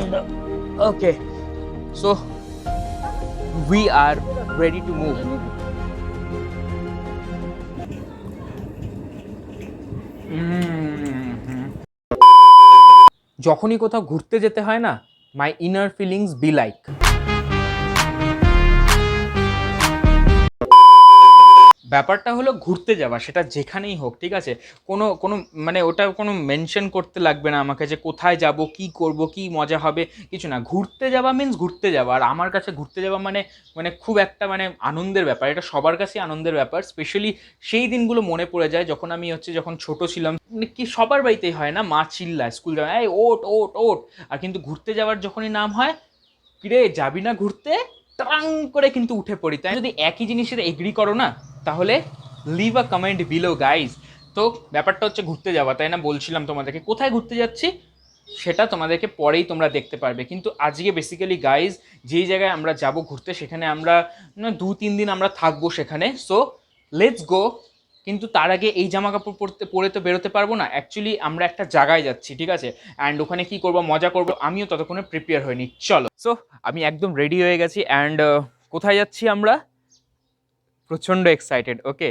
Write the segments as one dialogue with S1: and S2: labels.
S1: and okay, so we are ready to move. যখনই কোথাও ঘুরতে যেতে হয় না, মাই ইনার ফিলিংস বি লাইক ব্যাপারটা হলো ঘুরতে যাওয়া, সেটা যেখানেই হোক, ঠিক আছে? কোনো কোনো মানে ওটা কোনো মেনশন করতে লাগবে না আমাকে যে কোথায় যাব, কি করব, কি মজা হবে, কিছু না। ঘুরতে যাওয়া মিন্স ঘুরতে যাওয়া। আর আমার কাছে ঘুরতে যাওয়া মানে মানে খুব একটা মানে আনন্দের ব্যাপার। এটা সবার কাছেই আনন্দের ব্যাপার। স্পেশালি সেই দিনগুলো মনে পড়ে যায় যখন আমি যখন ছোট ছিলাম। মানে কি সবার বাড়িতেই হয় না, মা চিল্লায় স্কুল যাওয়া, এই ওট ওট ওট। আর কিন্তু ঘুরতে যাওয়ার যখনই নাম হয়, কিরে যাবি না ঘুরতে, টাং করে কিন্তু উঠে পড়ি। তাই যদি একই জিনিসের এগ্রি করো না, তাহলে leave a comment below guys. তো ব্যাপারটা হচ্ছে ঘুরতে যাওয়া, তাই না? বলছিলাম তোমাদেরকে কোথায় ঘুরতে যাচ্ছি সেটা তোমাদেরকে পরেই তোমরা দেখতে পারবে। কিন্তু আজকে বেসিক্যালি গাইজ যেই জায়গায় আমরা যাব ঘুরতে, সেখানে আমরা 2-3 দিন আমরা থাকবো সেখানে। সো লেটস গো। কিন্তু তার আগে এই জামা কাপড় পরে তো বেরোতে পারবো না। অ্যাকচুয়ালি আমরা একটা জায়গায় যাচ্ছি, ঠিক আছে? অ্যান্ড ওখানে কি করবো, মজা করবো, আমিও ততক্ষণে প্রিপেয়ার হইনি। চলো। সো আমি একদম রেডি হয়ে গেছি। অ্যান্ড কোথায় যাচ্ছি আমরা? প্রচণ্ড এক্সাইটেড। ওকে,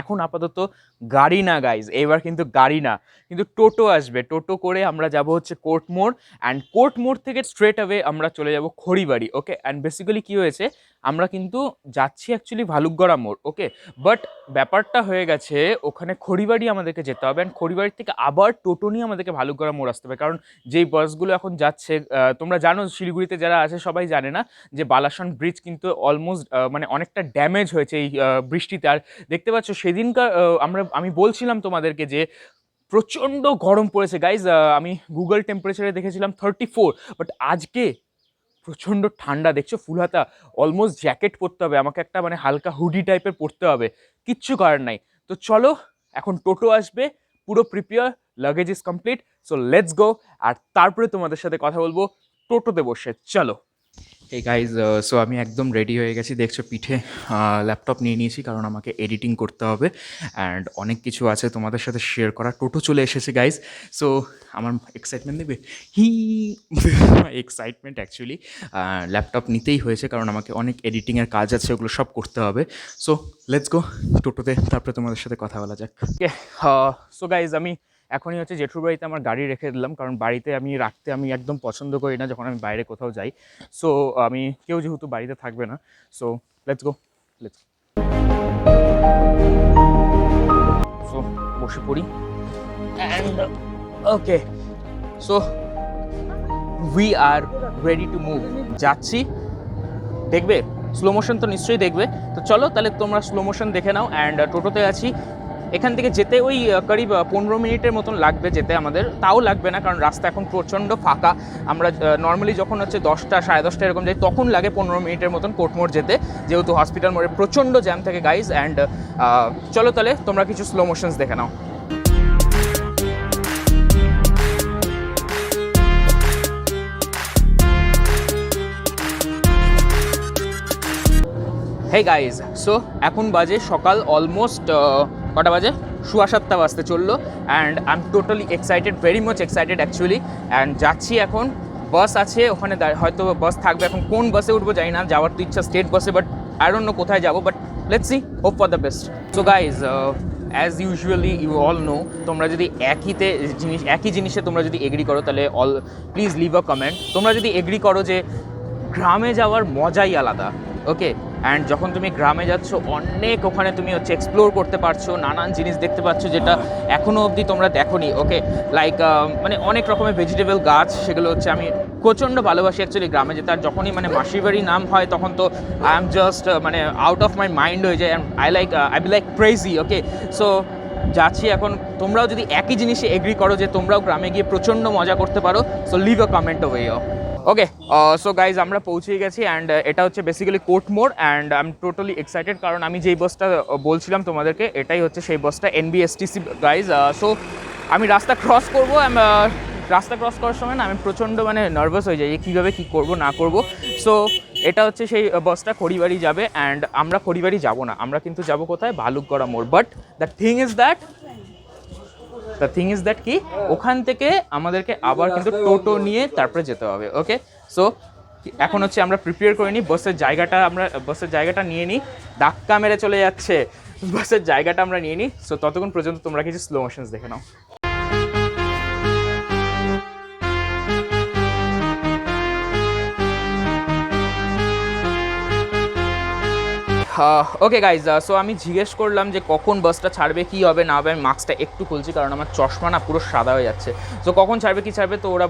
S1: এখন আপাতত গাড়ি না গাইজ, এবার কিন্তু গাড়ি না, কিন্তু টোটো আসবে। টোটো করে আমরা যাব হচ্ছে কোর্ট মোড়। অ্যান্ড কোর্ট মোড় থেকে স্ট্রেট অ্যাওয়ে আমরা চলে যাব খড়িবাড়ি। ওকে, অ্যান্ড বেসিক্যালি কী হয়েছে, আমরা কিন্তু যাচ্ছি অ্যাকচুয়ালি ভালুকগড়া মোড়। ওকে, বাট ব্যাপারটা হয়ে গেছে ওখানে খড়িবাড়ি আমাদেরকে যেতে হবে। অ্যান্ড খড়িবাড়ি থেকে আবার টোটো নিয়ে আমাদেরকে ভালুকগড়া মোড় আসতে হবে। কারণ যেই বাসগুলো এখন যাচ্ছে, তোমরা জানো শিলিগুড়িতে যারা আছে সবাই জানে না যে বালাসন ব্রিজ কিন্তু অলমোস্ট মানে অনেকটা ড্যামেজ হয়েছে এই বৃষ্টিতে। আর দেখতে পাচ্ছ সেদিনকার আমি বলছিলাম তোমাদেরকে যে প্রচণ্ড গরম পড়েছে গাইজ। আমি গুগল টেম্পারেচারে দেখেছিলাম 34, বাট আজকে প্রচণ্ড ঠান্ডা। দেখছো ফুলহাতা, অলমোস্ট জ্যাকেট পরতে হবে আমাকে, একটা মানে হালকা হুডি টাইপের পরতে হবে, কিচ্ছু করার নাই। তো চলো, এখন টোটো আসবে, পুরো prepare, luggage is complete. So let's go. আর তারপরে তোমাদের সাথে কথা বলবো টোটোতে বসে। চলো। এই গাইজ, সো আমি একদম রেডি হয়ে গেছি। দেখছো পিঠে ল্যাপটপ নিয়ে নিয়েছি, কারণ আমাকে এডিটিং করতে হবে অ্যান্ড অনেক কিছু আছে তোমাদের সাথে শেয়ার করা। টোটো চলে এসেছে গাইজ। সো আমার এক্সাইটমেন্ট দেবে এক্সাইটমেন্ট অ্যাকচুয়ালি ল্যাপটপ নিতেই হয়েছে, কারণ আমাকে অনেক এডিটিংয়ের কাজ আছে, ওগুলো সব করতে হবে। সো লেটস গো টোটোতে, তারপরে তোমাদের সাথে কথা বলা যাক। সো গাইজ, আমি এখনই জেঠুর বাড়িতে আমার গাড়ি রেখে দিলাম, কারণ বাড়িতে আমি রাখতে আমি একদম পছন্দ করি না যখন আমি বাইরে কোথাও যাই। সো আমি কেউ যেহেতু বাড়িতে থাকবে না, সো লেটস গো। সো বসে পড়ি। And okay, so we are ready to move. যাচ্ছি, দেখবে স্লো মোশন তো নিশ্চয়ই দেখবে। তো চলো তাহলে তোমরা স্লো মোশন দেখে নাও। অ্যান্ড টোটোতে আছি, এখান থেকে যেতে ওই করিব 15 মিনিটের মতন লাগবে যেতে আমাদের। তাও লাগবে না, কারণ রাস্তা এখন প্রচণ্ড ফাঁকা। আমরা নর্মালি যখন 10টা 10:30 এরকম যাই, তখন লাগে 15 মিনিটের মতন কোর্ট মোড় যেতে, যেহেতু হসপিটাল মোড়ে প্রচণ্ড জ্যাম থাকে গাইজ। অ্যান্ড চলো তাহলে তোমরা কিছু স্লো মোশনস দেখে নাও। হে গাইজ, সো এখন বাজে সকাল অলমোস্ট কটা বাজে, 7:15 বাজতে চললো। And I am totally excited, very much excited actually. And যাচ্ছি এখন, বাস আছে ওখানে, হয়তো বাস থাকবে। এখন কোন বাসে উঠবো জানি না, যাওয়ার তো ইচ্ছা স্টেট বাসে, বাট আই ডোন্ট নো কোথায় যাবো, but let's see, hope for the best. So guys, as usually you all know, তোমরা যদি একই জিনিসে তোমরা যদি এগ্রি করো, তাহলে প্লিজ লিভ আ কমেন্ট। তোমরা যদি এগ্রি করো যে গ্রামে যাওয়ার মজাই আলাদা, ওকে? অ্যান্ড যখন তুমি গ্রামে যাচ্ছ, অনেক ওখানে তুমি এক্সপ্লোর করতে পারছো, নানান জিনিস দেখতে পাচ্ছ যেটা এখনও অবধি তোমরা দেখোনি। ওকে, লাইক মানে অনেক রকমের ভেজিটেবল গাছ, সেগুলো আমি প্রচণ্ড ভালোবাসি অ্যাকচুয়ালি গ্রামে যেতে। আর যখনই মানে মাসির বাড়ি নাম হয়, তখন তো আই এম জাস্ট মানে আউট অফ মাই মাইন্ড হয়ে যায়। I be like crazy. Okay, so যাচ্ছি এখন। তোমরাও যদি একই জিনিসে এগ্রি করো যে তোমরাও গ্রামে গিয়ে প্রচণ্ড মজা করতে পারো, so leave a comment ওয়েও। Okay, so guys, আমরা পৌঁছে গেছি। অ্যান্ড এটা বেসিক্যালি কোর্ট মোড়। And I am totally excited, কারণ আমি যেই বাসটা বলছিলাম তোমাদেরকে, এটাই হচ্ছে সেই বাসটা, NBSTC গাইজ। সো আমি রাস্তা ক্রস করবো। রাস্তা ক্রস করার সময় না আমি প্রচণ্ড মানে নার্ভাস হয়ে যাই যে কীভাবে কী করবো না করবো। সো এটা সেই বাসটা খড়িবাড়ি যাবে। অ্যান্ড আমরা খড়িবাড়ি যাবো না, আমরা কিন্তু যাবো কোথায়, ভালুকগড়া মোড়। But the thing is that the thing is that কি ওখান থেকে আমাদেরকে আবার কিন্তু টোটো নিয়ে তারপরে যেতে হবে। ওকে, সো এখন হচ্ছে আমরা প্রিপেয়ার করে নিই, বাসের জায়গাটা নিয়ে নিই। ধাক্কা মেরে চলে যাচ্ছে, বাসের জায়গাটা আমরা নিয়ে নিই। সো ততক্ষণ পর্যন্ত তোমরা কিছু স্লো মোশনস দেখে নাও। ওকে গাইজ, সো আমি জিজ্ঞেস করলাম যে কখন বাসটা ছাড়বে, কী হবে না হবে। আমি মাস্কটা একটু খুলছি কারণ আমার চশমা না পুরো সাদা হয়ে যাচ্ছে। সো কখন ছাড়বে কী ছাড়বে, তো ওনারা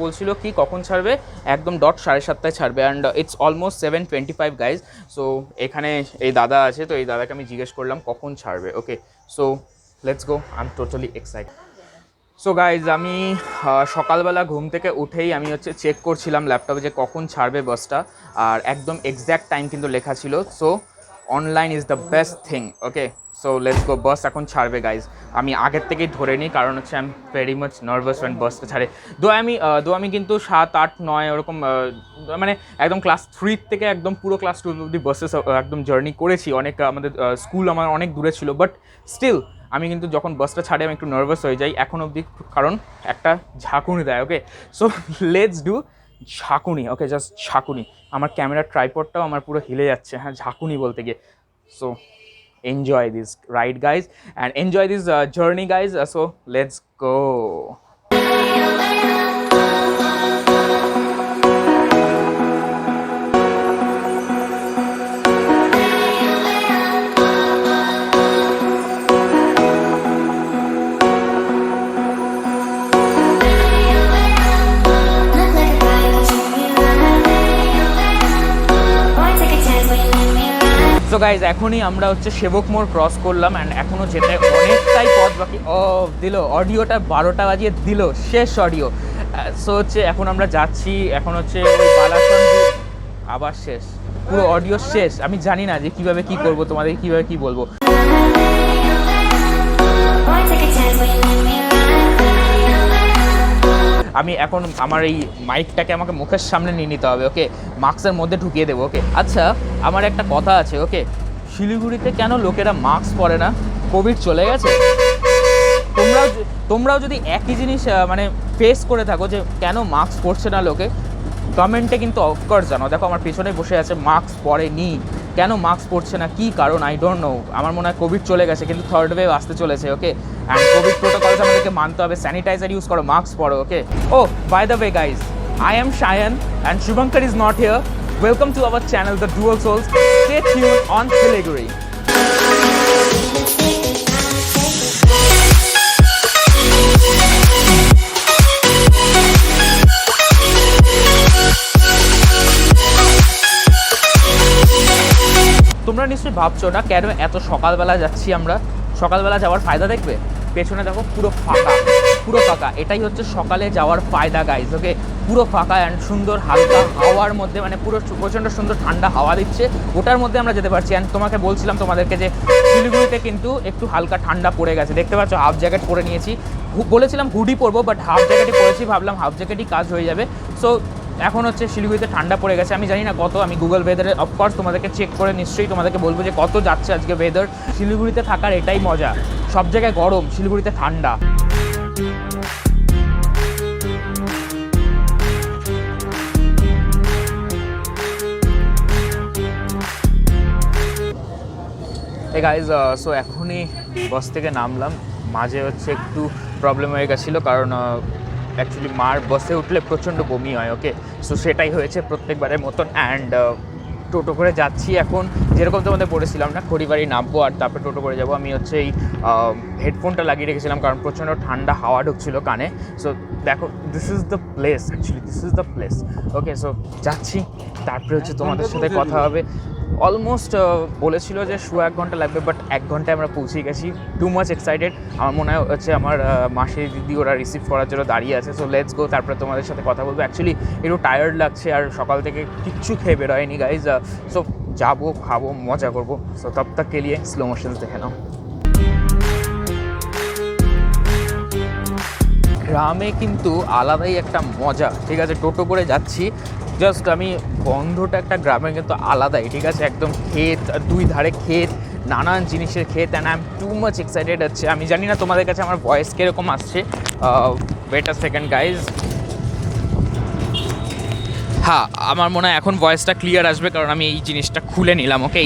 S1: বলছিল কি কখন ছাড়বে, একদম 7:30 ছাড়বে। And it's almost 7:25 guys. So এখানে এই দাদা আছে, তো এই দাদাকে আমি জিজ্ঞেস করলাম কখন ছাড়বে। Okay, so let's go, I am totally excited. So guys, আমি সকালবেলা ঘুম থেকে উঠেই আমি হচ্ছে চেক করছিলাম ল্যাপটপে যে কখন ছাড়বে বাসটা, আর একদম এক্স্যাক্ট টাইম কিন্তু লেখা ছিল। So online is the best thing. Okay, so let's go, bus এখন ছাড়বে গাইজ। আমি আগের থেকেই ধরে নিই কারণ হচ্ছে I am very much nervous when বাসটা ছাড়ে। আমি কিন্তু 7, 8, 9 ওরকম মানে একদম ক্লাস 3 থেকে একদম পুরো ক্লাস 12 অব্দি বাসে একদম জার্নি করেছি। অনেক আমাদের স্কুল আমার অনেক দূরে ছিল, বাট স্টিল আমি কিন্তু যখন বাসটা ছাড়ে আমি একটু নার্ভাস হয়ে যাই এখন অবধি, কারণ একটা ঝাঁকুনি দেয়। ওকে, সো লেটস ডু ঝাঁকুনি। ওকে, জাস্ট ঝাঁকুনি। আমার ক্যামেরার ট্রাইপডটাও আমার পুরো হিলে যাচ্ছে, হ্যাঁ, ঝাঁকুনি বলতে গিয়ে। So enjoy this ride guys and enjoy this journey guys. So let's go. So guys, এখনই আমরা হচ্ছে সেবক মোড় ক্রস করলাম অ্যান্ড এখনও যেতে অনেকটাই পথ বাকি। দিল অডিওটা 12টা বাজিয়ে দিল, শেষ অডিও। সো হচ্ছে এখন আমরা যাচ্ছি, এখন হচ্ছে ওই বালাসন আবার শেষ, পুরো অডিও শেষ। আমি জানি না যে কীভাবে কী করবো, তোমাদের কীভাবে কী বলবো। আমি এখন আমার এই মাইকটাকে আমাকে মুখের সামনে নিয়ে নিতে হবে। ওকে, মাস্কের মধ্যে ঢুকিয়ে দেবো। ওকে, আচ্ছা, আমার একটা কথা আছে। ওকে, শিলিগুড়িতে কেন লোকেরা মাস্ক পরে না? কোভিড চলে গেছে? তোমরাও যদি একই জিনিস মানে ফেস করে থাকো যে কেন মাস্ক পরছে না লোকে, কমেন্টে কিন্তু অফকোর্স জানো। দেখো আমার পেছনে বসে আছে, মাস্ক পরেনি। কেন মাস্ক পরছে না, কী কারণ, আই ডোন্ট নো। আমার মনে হয় কোভিড চলে গেছে, কিন্তু থার্ড ওয়েভ আসতে চলেছে। ওকে, অ্যান্ড কোভিড প্রোটোকলস আমাদেরকে মানতে হবে। স্যানিটাইজার ইউজ করো, মাস্ক পরো। Okay, oh by the way guys, I am Shayan and Shubhankar is not here. Welcome to our channel the Dual Souls. Stay tuned on Siliguri. তোমরা নিশ্চয়ই ভাবছো না কেন এত সকালবেলা যাচ্ছি আমরা। সকালবেলা যাওয়ার ফায়দা দেখবে, পেছনে দেখো পুরো ফাঁকা। এটাই হচ্ছে সকালে যাওয়ার ফায়দা গাইজ। ওকে, পুরো ফাঁকা অ্যান্ড সুন্দর হালকা হাওয়ার মধ্যে, মানে পুরো প্রচণ্ড সুন্দর ঠান্ডা হাওয়া দিচ্ছে, ওটার মধ্যে আমরা যেতে পারছি। অ্যান্ড তোমাকে বলছিলাম তোমাদেরকে যে শিলিগুড়িতে কিন্তু একটু হালকা ঠান্ডা পড়ে গেছে, দেখতে পাচ্ছ। হাফ জ্যাকেট পরে নিয়েছি, বলেছিলাম হুডি পরবো, বাট হাফ জ্যাকেটই পরেছি, ভাবলাম হাফ জ্যাকেটই কাজ হয়ে যাবে। সো এখন হচ্ছে শিলিগুড়িতে ঠান্ডা পড়ে গেছে। আমি জানি না কত, আমি গুগল ওয়েদারে অফকোর্স তোমাদেরকে চেক করে নিশ্চয়ই তোমাদেরকে বলবো যে কত যাচ্ছে আজকে ওয়েদার। শিলিগুড়িতে থাকার এটাই মজা, সব জায়গায় গরম, শিলিগুড়িতে ঠান্ডা। এই গাইজ, সো এখনই বাস থেকে নামলাম। মাঝে হচ্ছে একটু প্রবলেম হয়ে গেছিলো, কারণ অ্যাকচুয়ালি মার বাসে উঠলে প্রচণ্ড বমি হয়। ওকে, সো সেটাই হয়েছে প্রত্যেকবারের মতন। অ্যান্ড টোটো করে যাচ্ছি এখন, যেরকম তোমাদের বলেছিলাম না, খড়িবাড়ি নামবো আর তারপরে টোটো করে যাবো। আমি হচ্ছে এই হেডফোনটা লাগিয়ে রেখেছিলাম কারণ প্রচণ্ড ঠান্ডা হাওয়া ঢুকছিল কানে। সো দেখো, this is the place, actually this is the place. Okay, so যাচ্ছি, তারপরে হচ্ছে তোমাদের সাথে কথা হবে। অলমোস্ট বলেছিল যে 1 ঘন্টা লাগবে, বাট 1 ঘন্টায় আমরা পৌঁছে গেছি। Too much excited. আমার মনে হয় হচ্ছে আমার মাসি দিদি ওরা রিসিভ করার জন্য দাঁড়িয়ে আছে। সো লেটস গো, তারপরে তোমাদের সাথে কথা বলবো। অ্যাকচুয়ালি একটু টায়ার্ড লাগছে আর সকাল থেকে কিচ্ছু খেয়ে বেরোয়নি গাইজ। সো যাবো, খাবো, মজা করবো। সো তব তক কে লিয়ে স্লো মোশনস দেখে নাও। গ্রামে কিন্তু আলাদাই একটা মজা, ঠিক আছে। টোটো করে যাচ্ছি, জাস্ট আমি গন্ধটা একটা গ্রামে কিন্তু আলাদাই, ঠিক আছে। একদম ক্ষেত, 2 ধারে ক্ষেত, নানান জিনিসের ক্ষেত, and I M too much excited হচ্ছে। আমি জানি না তোমাদের কাছে আমার ভয়েস কীরকম আসছে। Wait a second guys. হ্যাঁ, আমার মনে হয় এখন ভয়েসটা ক্লিয়ার আসবে, কারণ আমি এই জিনিসটা খুলে নিলাম। ওকে,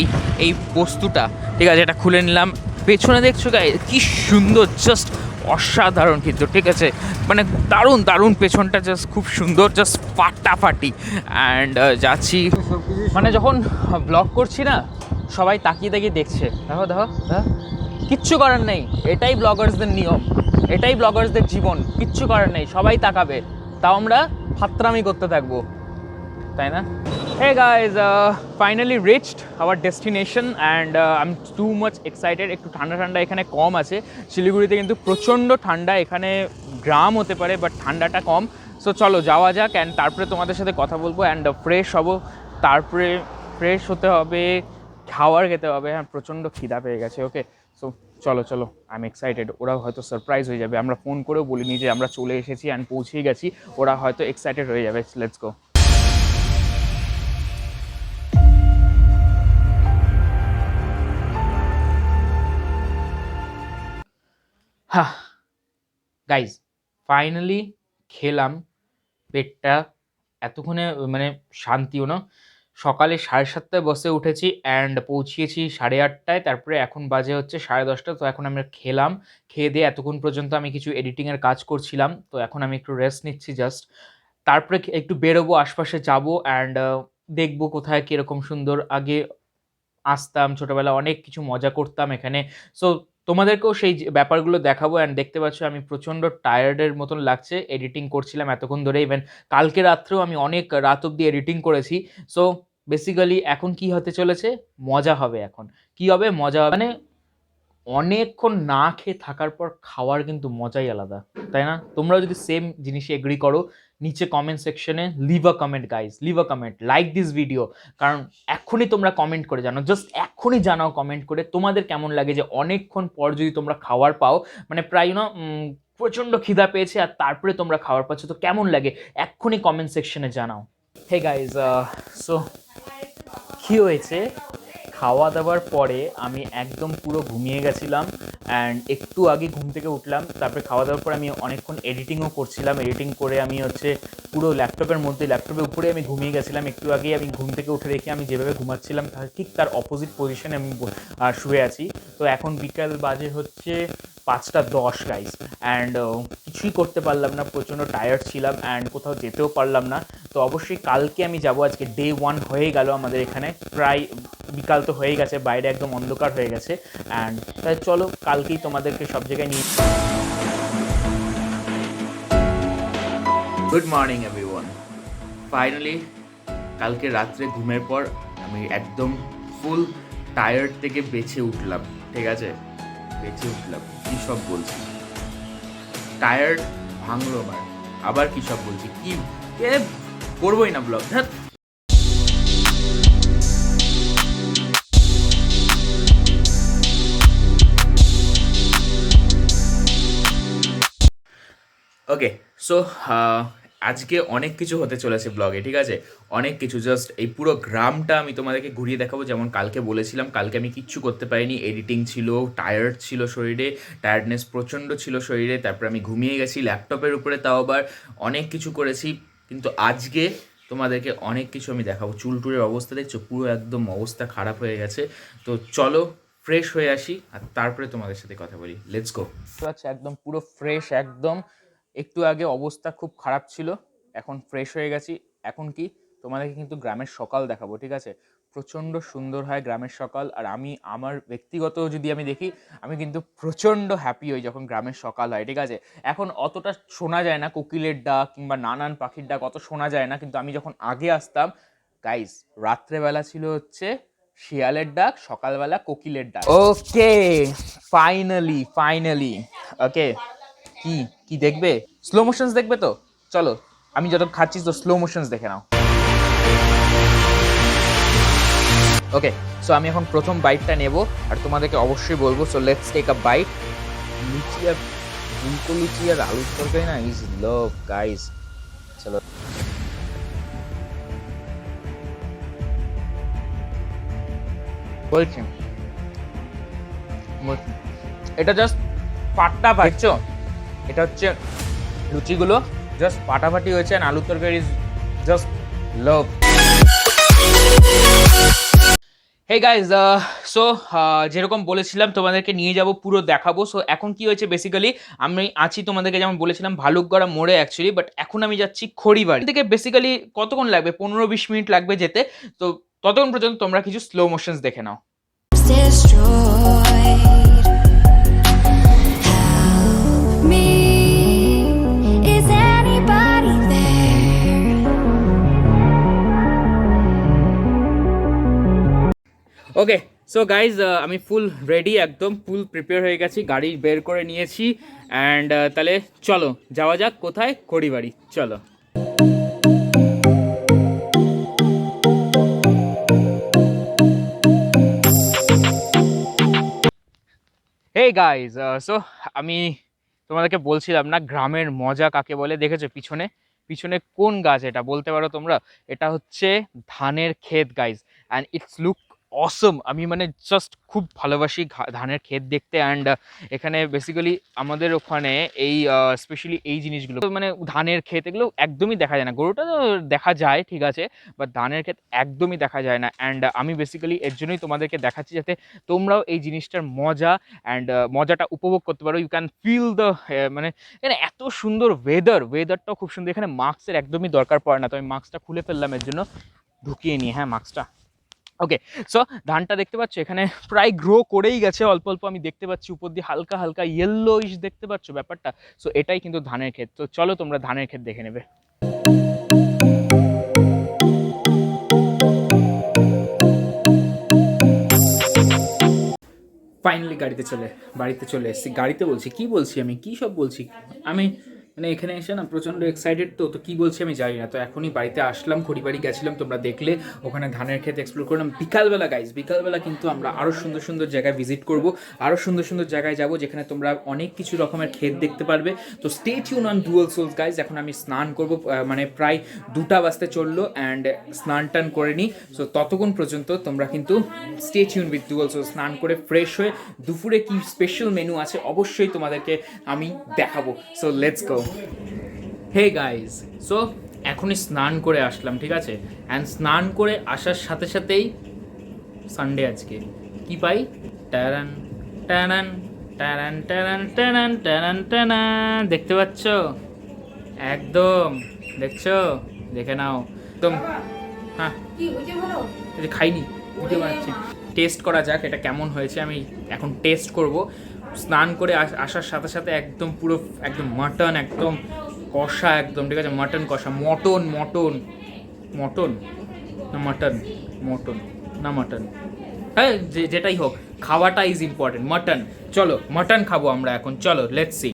S1: এই বস্তুটা, ঠিক আছে, এটা খুলে নিলাম। পেছনে দেখছো গাইজ কি সুন্দর, জাস্ট অসাধারণ কিন্তু, ঠিক আছে, মানে দারুণ দারুণ, পেছনটা জাস্ট খুব সুন্দর, জাস্ট ফাটাফাটি। অ্যান্ড যাচ্ছি, মানে যখন ব্লগ করছি না, সবাই তাকিয়ে তাকিয়ে দেখছে, দেখো দেখো দেখো, কিচ্ছু করার নেই, এটাই ব্লগার্সদের নিয়ম, এটাই ব্লগার্সদের জীবন, কিচ্ছু করার নেই, সবাই তাকাবে, তাও আমরা ফাত্রামি করতে থাকবো, তাই না? Hey guys, finally reached our destination and I'm too much excited. একটু ঠান্ডা ঠান্ডা এখানে কম আছে, শিলিগুড়িতে কিন্তু প্রচণ্ড ঠান্ডা, এখানে গ্রাম হতে পারে বাট ঠান্ডাটা কম। সো চলো যাওয়া যাক, অ্যান্ড তারপরে তোমাদের সাথে কথা বলবো, অ্যান্ড ফ্রেশ হবো, তারপরে ফ্রেশ হতে হবে, খাবার খেতে হবে। হ্যাঁ, প্রচণ্ড খিদা পেয়ে গেছে। ওকে, সো চলো চলো, আই এম এক্সাইটেড। ওরা হয়তো সারপ্রাইজ হয়ে যাবে, আমরা ফোন করেও বলিনি যে আমরা চলে এসেছি অ্যান্ড পৌঁছেই গেছি, ওরা হয়তো এক্সাইটেড হয়ে যাবে। Let's go. হ্যাঁ গাইজ, ফাইনালি খেলাম, পেটটা এতক্ষণে মানে শান্তিও না। সকালে 7:30টায় বসে উঠেছি অ্যান্ড পৌঁছিয়েছি 8:30টায়, তারপরে এখন বাজে হচ্ছে 10:30। তো এখন আমরা খেলাম, খেয়ে দিয়ে এতক্ষণ পর্যন্ত আমি কিছু এডিটিংয়ের কাজ করছিলাম, তো এখন আমি একটু রেস্ট নিচ্ছি জাস্ট। তারপরে একটু বেরোবো, আশপাশে যাবো অ্যান্ড দেখবো কোথায় কীরকম সুন্দর। আগে আসতাম ছোটোবেলা, অনেক কিছু মজা করতাম এখানে। সো তোমাদেরকেও সেই ব্যাপারগুলো দেখাবো। অ্যান্ড দেখতে পাচ্ছ আমি প্রচণ্ড টায়ার্ডের মতন লাগছে, এডিটিং করছিলাম এতক্ষণ ধরে, ইভেন কালকে রাত্রেও আমি অনেক রাত অবধি এডিটিং করেছি। সো বেসিক্যালি এখন কি হতে চলেছে, মজা হবে। এখন কি হবে, মজা হবে, মানে অনেকক্ষণ না খেয়ে থাকার পর খাওয়ার কিন্তু মজাই আলাদা, তাই না? তোমরাও যদি সেম জিনিসে এগ্রি করো, নিচে কমেন্ট সেকশনে leave a comment guys, leave a comment, like this video. কারণ এক্ষুনি তোমরা কমেন্ট করে জানো, জাস্ট এক্ষুনি জানাও কমেন্ট করে তোমাদের কেমন লাগে যে অনেকক্ষণ পর যদি তোমরা খাবার পাও, মানে প্রায় প্রচণ্ড খিদা পেয়েছে আর তারপরে তোমরা খাবার পাচ্ছ, তো কেমন লাগে এক্ষুনি কমেন্ট সেকশনে জানাও। হে গাইজ, সো কী হয়েছে, খাওয়া দাওয়ার পরে আমি একদম পুরো ঘুমিয়ে গেছিলাম অ্যান্ড একটু আগে ঘুম থেকে উঠলাম। তারপরে খাওয়া দাওয়ার পরে আমি অনেকক্ষণ এডিটিংও করছিলাম, এডিটিং করে আমি পুরো ল্যাপটপের উপরে আমি ঘুমিয়ে গেছিলাম। একটু আগে আমি ঘুম থেকে উঠে দেখি আমি যেভাবে ঘুমাচ্ছিলাম ঠিক তার অপোজিট পজিশনে আমি শুয়ে আছি। তো এখন বিকাল বাজে হচ্ছে 5:10 গাইস, অ্যান্ড কিছুই করতে পারলাম না, প্রচণ্ড টায়ার্ড ছিলাম অ্যান্ড কোথাও যেতেও পারলাম না। তো অবশ্যই কালকে আমি যাব, আজকে ডে 1 হয়ে গেল আমাদের এখানে, প্রায় বিকাল তো হয়ে গেছে, বাইরে একদম অন্ধকার হয়ে গেছে। অ্যান্ড তাই চলো কালকেই তোমাদেরকে সব জায়গায় নিয়ে। গুড মর্নিং এভরিওয়ান, ফাইনালি কালকে রাত্রে ঘুমের পর আমি একদম ফুল টায়ার্ড থেকে বেঁচে উঠলাম, ঠিক আছে, বেঁচে উঠলাম, কী সব বলছি, টায়ার্ড ভাঙলো আমার, আবার কী সব বলছি, কি করবোই না ব্লগ। হ্যাঁ, ওকে, সো আজকে অনেক কিছু হতে চলেছে ব্লগে, ঠিক আছে, অনেক কিছু। জাস্ট এই পুরো গ্রামটা আমি তোমাদেরকে ঘুরিয়ে দেখাবো। যেমন কালকে বলেছিলাম, কালকে আমি কিচ্ছু করতে পারিনি, এডিটিং ছিল, টায়ার্ড ছিল শরীরে, টায়ার্ডনেস প্রচণ্ড ছিল শরীরে, তারপরে আমি ঘুমিয়ে গেছি ল্যাপটপের উপরে, তাও আবার অনেক কিছু করেছি। কিন্তু আজকে তোমাদেরকে অনেক কিছু আমি দেখাবো। চুল টুলের অবস্থা দেখছো, পুরো একদম অবস্থা খারাপ হয়ে গেছে। তো চলো ফ্রেশ হয়ে আসি আর তারপরে তোমাদের সাথে কথা বলি, লেটস গো। আচ্ছা, একদম পুরো ফ্রেশ, একদম একটু আগে অবস্থা খুব খারাপ ছিল, এখন ফ্রেশ হয়ে গেছি। এখন কি তোমাদেরকে কিন্তু গ্রামের সকাল দেখাবো, ঠিক আছে, প্রচণ্ড সুন্দর হয় গ্রামের সকাল। আর আমি আমার ব্যক্তিগত যদি আমি দেখি, আমি কিন্তু প্রচণ্ড হ্যাপি হই যখন গ্রামের সকাল হয়, ঠিক আছে। এখন অতটা শোনা যায় না কোকিলের ডাক কিংবা নানান পাখির ডাক, অত শোনা যায় না, কিন্তু আমি যখন আগে আসতাম গাইস, রাত্রেবেলা ছিল হচ্ছে শিয়ালের ডাক, সকালবেলা কোকিলের ডাক। ওকে, ফাইনালি ফাইনালি, ওকে, কি কি দেখবে, স্লো মোশনস দেখবে? তো চলো, আমি যত খাচ্ছি তো স্লো মোশনস দেখে নাও। ওকে, সো আমি এখন প্রথম বাইটটা নেব আর তোমাদেরকে অবশ্যই বলবো। So let's take a bite. Luchi আর ফুলকো লুচি আর আলুর তরকারি না, ইজ লাভ গাইস। চলো, বলছি এটা জাস্ট পাট্টা পাচ্ছো, এটা হচ্ছে লুচিগুলো জাস্ট ফাটাফাটি হয়েছে, আর আলুর তরকারি is just love. Hey guys, so যেরকম বলেছিলাম তোমাদেরকে নিয়ে যাব, পুরো দেখাবো। সো এখন কি হয়েছে, বেসিক্যালি আমি আছি তোমাদেরকে যেমন বলেছিলাম ভালুকগড়া মোড়ে অ্যাকচুয়ালি, বাট এখন আমি যাচ্ছি খড়িবাড়ি থেকে। বেসিক্যালি কতক্ষণ লাগবে, 15-20 মিনিট লাগবে যেতে। তো ততক্ষণ পর্যন্ত তোমরা কিছু স্লো মোশনস দেখে নাও। ওকে, সো গাইজ আমি ফুল রেডি, একদম ফুল প্রিপেয়ার হয়ে গেছি, গাড়ি বের করে নিয়েছি। অ্যান্ড তাহলে চলো যাওয়া যাক। কোথায়? খড়িবাড়ি, চলো। হে গাইজ, সো আমি তোমাদেরকে বলছিলাম না গ্রামের মজা কাকে বলে। দেখেছো পিছনে পিছনে কোন গাছ, এটা বলতে পারো তোমরা? এটা হচ্ছে ধানের ক্ষেত গাইজ, অ্যান্ড ইটস লুক অসম। আমি মানে জাস্ট খুব ভালোবাসি ধানের ক্ষেত দেখতে। অ্যান্ড এখানে বেসিক্যালি আমাদের ওখানে এই স্পেশালি এই জিনিসগুলো, মানে ধানের ক্ষেত এগুলো একদমই দেখা যায় না। গরুটা তো দেখা যায় ঠিক আছে, বাট ধানের ক্ষেত একদমই দেখা যায় না। অ্যান্ড আমি বেসিক্যালি এর জন্যই তোমাদেরকে দেখাচ্ছি, যাতে তোমরাও এই জিনিসটার মজা অ্যান্ড মজাটা উপভোগ করতে পারো। ইউ ক্যান ফিল দ্য মানে এখানে এত সুন্দর ওয়েদারটাও খুব সুন্দর। এখানে মাস্কের একদমই দরকার পড়ে না, তো আমি মাস্কটা খুলে ফেললাম এর জন্য, ঢুকিয়ে নিই হ্যাঁ মাস্কটা। ওকে, সো ধানটা দেখতে পাচ্ছ এখানে প্রায় গ্রো করেই গেছে অল্প অল্প, আমি দেখতে পাচ্ছি উপর দিয়ে হালকা হালকা ইয়েলোইশ, দেখতে পাচ্ছ ব্যাপারটা? সো এটাই কিন্তু ধানের ক্ষেত। তো চলো তোমরা ধানের ক্ষেত দেখে নেবে। ফাইনালি বাড়িতে চলে এসেছি। গাড়িতে বলছি, কি বলছি আমি, কি সব বলছি আমি, মানে এখানে এসে না প্রচণ্ড এক্সাইটেড। তো কি বলছি আমি জানি না। তো এখনই বাড়িতে আসলাম, খড়িবাড়ি গেছিলাম, তোমরা দেখলে ওখানে ধানের ক্ষেত এক্সপ্লোর করলাম। বিকালবেলা গাইজ, বিকালবেলা কিন্তু আমরা আরও সুন্দর সুন্দর জায়গায় ভিজিট করব, আরও সুন্দর সুন্দর জায়গায় যাব, যেখানে তোমরা অনেক কিছু রকমের ক্ষেত দেখতে পারবে। তো stay tune on Dual Souls guys. এখন আমি স্নান করব, মানে প্রায় 2টা বাজতে চললো, অ্যান্ড স্নান টান করে নিই। সো ততক্ষণ পর্যন্ত তোমরা কিন্তু stay tune with Dual Souls. স্নান করে ফ্রেশ হয়ে দুপুরে কি স্পেশাল মেনু আছে অবশ্যই তোমাদেরকে আমি দেখাবো। So let's go. Hey guys, so এখনই স্নান করে আসলাম ঠিক আছে, অ্যান্ড স্নান করে আসার সাথে সাথেই সানডে আজকে কি পাই, টারান টারান টারান টারান টারান টারান টারান, দেখতে পাচ্ছ? একদম দেখছো, দেখে নাও একদম। হ্যাঁ খাইনি, ভিডিও বানাচ্ছি। টেস্ট করা যাক এটা কেমন হয়েছে, আমি এখন টেস্ট করব। স্নান করে আসার সাথে সাথে একদম পুরো একদম মাটন, একদম কষা একদম ঠিক আছে, মাটন কষা, মটন মটন মটন না মাটন, মটন না মাটন, হ্যাঁ যেটাই হোক, খাওয়াটা ইজ ইম্পর্টেন্ট। মাটন, চলো মাটন খাবো আমরা এখন, চলো লেটস সি।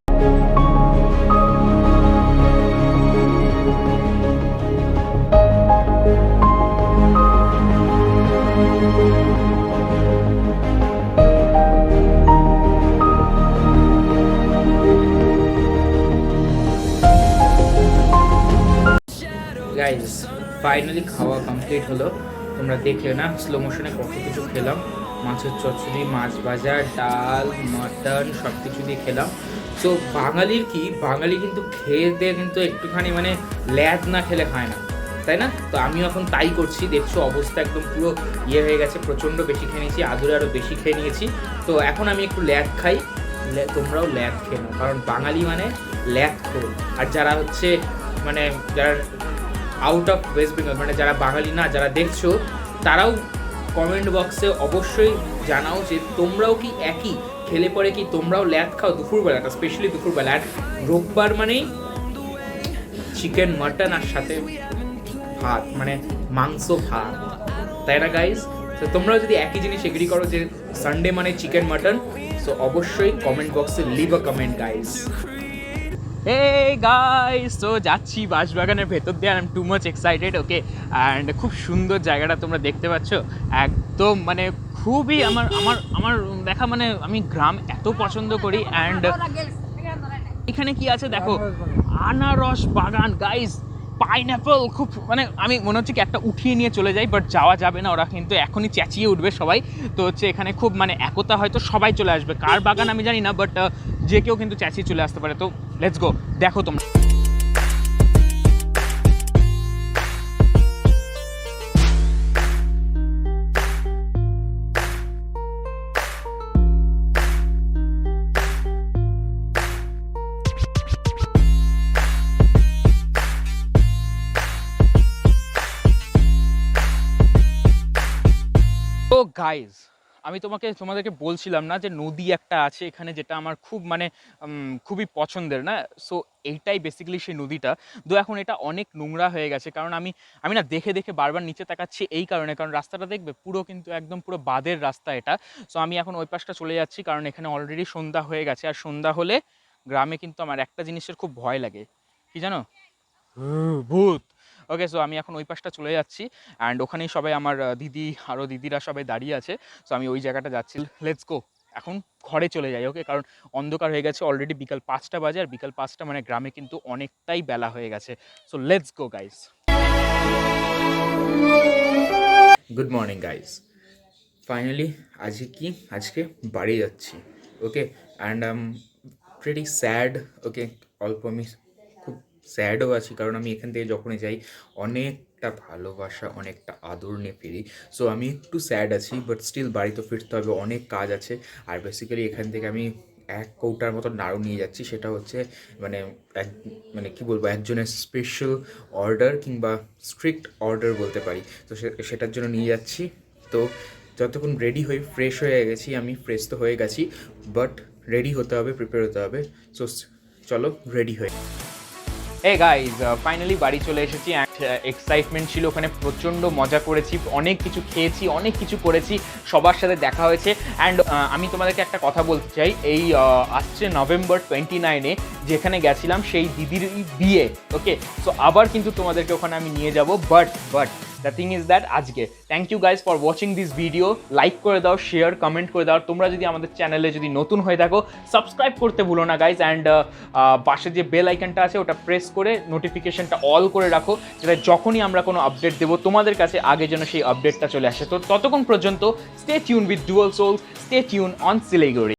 S1: গাইজ ফাইনালি খাওয়া কমপ্লিট হলো, তোমরা দেখলে না স্লো মোশনে কত কিছু খেলাম। মাছের চচ্চড়ি, মাছ ভাজা, ডাল, মাটন সব কিছু দিয়ে খেলাম। তো বাঙালির কি, বাঙালি কিন্তু খেয়ে দিয়ে কিন্তু একটুখানি মানে ল্যাদ না খেলে খায় না, তাই না? তো আমিও এখন তাই করছি, দেখছো অবস্থা একদম পুরো ইয়ে হয়ে গেছে, প্রচণ্ড বেশি খেয়ে নিয়েছি, আদুরে আরও বেশি খেয়ে নিয়েছি। তো এখন আমি একটু ল্যাদ খাই, তোমরাও ল্যাদ খেয়ে নাও, কারণ বাঙালি মানে ল্যাদ খোর। আর যারা হচ্ছে মানে যারা আউট অফ ওয়েস্ট বেঙ্গল, মানে যারা বাঙালি না, যারা দেখছো, তারাও কমেন্ট বক্সে অবশ্যই জানাও যে তোমরাও কি একই খেলে পরে কি তোমরাও ল্যাদ খাও দুপুরবেলাটা, স্পেশালি দুপুরবেলা। আর রোববার মানেই চিকেন মাটন আর সাথে ভাত, মানে মাংস ভাত, তাই না গাইজ? তো তোমরাও যদি একই জিনিস এগ্রি করো যে সানডে মানে চিকেন মাটন, সো অবশ্যই কমেন্ট বক্সে leave a comment guys. Hey guys, তো যাচ্ছি বাঁশবাগানের ভেতর দিয়ে, I am too much excited. Okay, and খুব সুন্দর জায়গাটা তোমরা দেখতে পাচ্ছ, একদম মানে খুবই আমার আমার আমার দেখা, মানে আমি গ্রাম এত পছন্দ করি। অ্যান্ড এখানে কি আছে দেখো, আনারস বাগান গাইস, পাইনঅ্যাপল খুব মানে আমি মনে হচ্ছে কি একটা উঠিয়ে নিয়ে চলে যাই, বাট যাওয়া যাবে না, ওরা কিন্তু এখনই চেঁচিয়ে উঠবে সবাই। তো হচ্ছে এখানে খুব মানে একতা, হয়তো সবাই চলে আসবে, কার বাগান আমি জানি না, বাট যে কেউ কিন্তু চেঁচিয়ে চলে আসতে পারে। তো লেটস গো, দেখো তোমরা। তো গাইজ, আমি তোমাদেরকে বলছিলাম না যে নদী একটা আছে এখানে, যেটা আমার খুব মানে খুবই পছন্দের না। সো এইটাই বেসিক্যালি সেই নদীটা। তো এখন এটা অনেক নোংরা হয়ে গেছে, কারণ আমি আমি না দেখে দেখে বারবার নিচে তাকাচ্ছি এই কারণে, কারণ রাস্তাটা দেখবে পুরো কিন্তু একদম পুরো বাদের রাস্তা এটা। সো আমি এখন ওই পাশটা চলে যাচ্ছি, কারণ এখানে অলরেডি সন্ধ্যা হয়ে গেছে, আর সন্ধ্যা হলে গ্রামে কিন্তু আমার একটা জিনিসের খুব ভয় লাগে, কি জানো? ভূত। ওকে, সো আমি এখন ওই পাশটা চলে যাচ্ছি, অ্যান্ড ওখানেই সবাই আমার দিদি, আরও দিদিরা সবাই দাঁড়িয়ে আছে। সো আমি ওই জায়গাটা যাচ্ছি। লেটস গো, এখন ঘরে চলে যাই। ওকে, কারণ অন্ধকার হয়ে গেছে, অলরেডি বিকাল 5টা বাজে, আর বিকাল 5টা মানে গ্রামে কিন্তু অনেকটাই বেলা হয়ে গেছে। So let's go guys. Good morning guys, finally আজকে বাড়ি যাচ্ছি। Okay, and I am pretty sad. Okay, অল্প আমি খুব স্যাডও আছি, কারণ আমি এখান থেকে যখনই যাই অনেকটা ভালোবাসা, অনেকটা আদর নিয়ে ফিরি। সো আমি একটু স্যাড আছি, বাট স্টিল বাড়ি তো ফিরতে হবে, অনেক কাজ আছে। আর বেসিক্যালি এখান থেকে আমি 1 কৌটার মতো নাড়ু নিয়ে যাচ্ছি, সেটা হচ্ছে মানে এক মানে কী বলবো, একজনের স্পেশাল অর্ডার কিংবা স্ট্রিক্ট অর্ডার বলতে পারি। তো সেটার জন্য নিয়ে যাচ্ছি। তো যতক্ষণ রেডি হয়ে ফ্রেশ হয়ে গেছি, আমি ফ্রেশ তো হয়ে গেছি, বাট রেডি হতে হবে, প্রিপেয়ার হতে হবে। সো চলো রেডি হয়ে। হে গাইজ, ফাইনালি বাড়ি চলে এসেছি। এক্সাইটমেন্ট ছিল ওখানে, প্রচণ্ড মজা করেছি, অনেক কিছু খেয়েছি, অনেক কিছু করেছি, সবার সাথে দেখা হয়েছে। অ্যান্ড আমি তোমাদেরকে একটা কথা বলতে চাই, এই আসছে নভেম্বর 29-এ যেখানে গেছিলাম সেই দিদির বিয়ে। ওকে, সো আবার কিন্তু তোমাদেরকে ওখানে আমি নিয়ে যাব, but the thing is that আজকে thank you guys for watching this video. Like করে দাও, শেয়ার, কমেন্ট করে দাও। তোমরা যদি আমাদের চ্যানেলে যদি নতুন হয়ে থাকো, সাবস্ক্রাইব করতে ভুলো না গাইজ। অ্যান্ড পাশে যে বেল আইকনটা আছে ওটা প্রেস করে নোটিফিকেশনটা অল করে রাখো, যাতে যখনই আমরা কোনো আপডেট দেবো তোমাদের কাছে আগে যেন সেই আপডেটটা চলে আসে। তো ততক্ষণ পর্যন্ত stay tune with Dual Souls, stay tune on Siliguri.